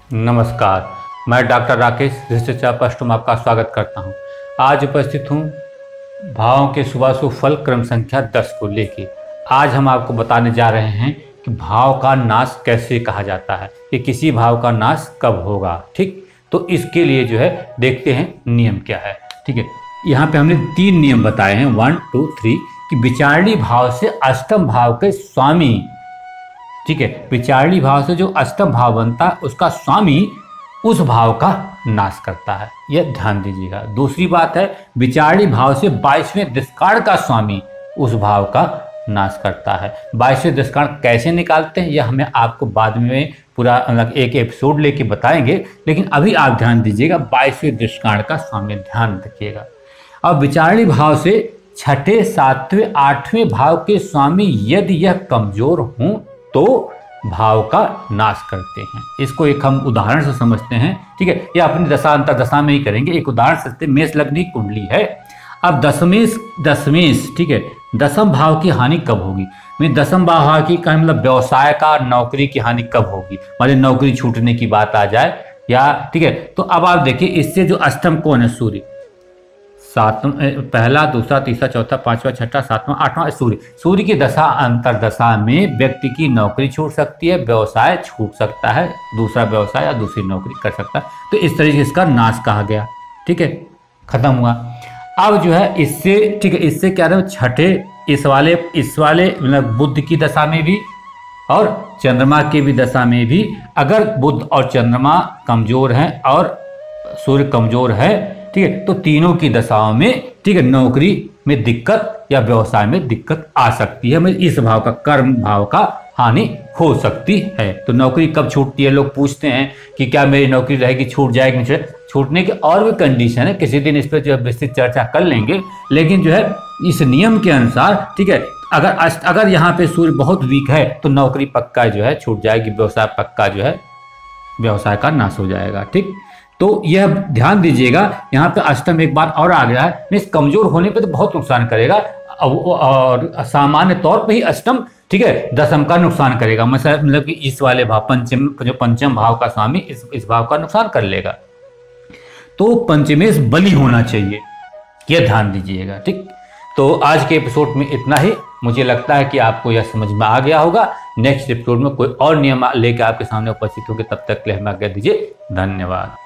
नमस्कार, मैं डॉक्टर राकेश ऋषिचापष्ट में आपका स्वागत करता हूं। आज उपस्थित हूं भावों के शुभाशुभ फल क्रम संख्या 10 को लेके। आज हम आपको बताने जा रहे हैं कि भाव का नाश कैसे कहा जाता है, कि किसी भाव का नाश कब होगा। ठीक, तो इसके लिए जो है देखते हैं नियम क्या है। ठीक है, यहाँ पे हमने 3 नियम बताए हैं, 1, 2, 3, कि विचारणी भाव से अष्टम भाव के स्वामी, ठीक है, विचारणी भाव से जो अष्टम भाव बनता है उसका स्वामी उस भाव का नाश करता है, यह ध्यान दीजिएगा। दूसरी बात है, विचारणी भाव से 22वें दिस्काण का स्वामी उस भाव का नाश करता है। 22वें दिस्काण कैसे निकालते हैं यह हमें आपको बाद में पूरा एक एपिसोड लेके बताएंगे, लेकिन अभी आप ध्यान दीजिएगा 22वें दिस्काण का स्वामी ध्यान रखिएगा। अब विचारणी भाव से 6ठे, 7वें, 8वें भाव के स्वामी यदि यह कमजोर हों तो भाव का नाश करते हैं। इसको एक हम उदाहरण से समझते हैं। ठीक है, ये अपनी दशा अंतर दशा में ही करेंगे। एक उदाहरण से मेष लग्न की कुंडली है। अब दशमेश, ठीक है, दसम भाव की हानि कब होगी? मैं दसम भाव की का मतलब व्यवसाय का, नौकरी की हानि कब होगी? मान नौकरी छूटने की बात आ जाए या, ठीक है, तो अब आप देखिए इससे जो अष्टम कौन है? सूर्य। पहला, दूसरा, तीसरा, चौथा, पांचवा, छठा, सातवां, आठवां सूर्य। सूर्य की दशा अंतर दशा में व्यक्ति की नौकरी छूट सकती है, व्यवसाय छूट सकता है, दूसरा व्यवसाय या दूसरी नौकरी कर सकता है। तो इस तरीके से इसका नाश कहा गया। ठीक है, खत्म हुआ। अब जो है इससे, ठीक है, इससे क्या रहे? छठे, इस वाले मतलब बुध की दशा में भी और चंद्रमा की भी दशा में भी अगर बुध और चंद्रमा कमजोर हैं और सूर्य कमजोर है, ठीक है, तो तीनों की दशाओं में, ठीक है, नौकरी में दिक्कत या व्यवसाय में दिक्कत आ सकती है। इस भाव का, कर्म भाव का हानि हो सकती है। तो नौकरी कब छूटती है? लोग पूछते हैं कि क्या मेरी नौकरी रहेगी, छूट जाएगी नहीं? छूटने की और भी कंडीशन है, किसी दिन इस पर जो है विस्तृत चर्चा कर लेंगे। लेकिन जो है इस नियम के अनुसार, ठीक है, अगर यहाँ पे सूर्य बहुत वीक है तो नौकरी पक्का जो है छूट जाएगी, व्यवसाय पक्का जो है व्यवसाय का नाश हो जाएगा। ठीक, तो यह ध्यान दीजिएगा। यहाँ पे अष्टम एक बार और आ गया है, इस कमजोर होने पे तो बहुत नुकसान करेगा और सामान्य तौर पे ही अष्टम, ठीक है, दसम का नुकसान करेगा। मतलब कि इस वाले भाव पंचम भाव का स्वामी इस भाव का नुकसान कर लेगा। तो पंचमेश बली होना चाहिए, यह ध्यान दीजिएगा। ठीक, तो आज के एपिसोड में इतना ही। मुझे लगता है कि आपको यह समझ में आ गया होगा। नेक्स्ट एपिसोड में कोई और नियम लेकर आपके सामने उपस्थित होंगे। तब तक के लिए हमें आज्ञा दीजिए। धन्यवाद।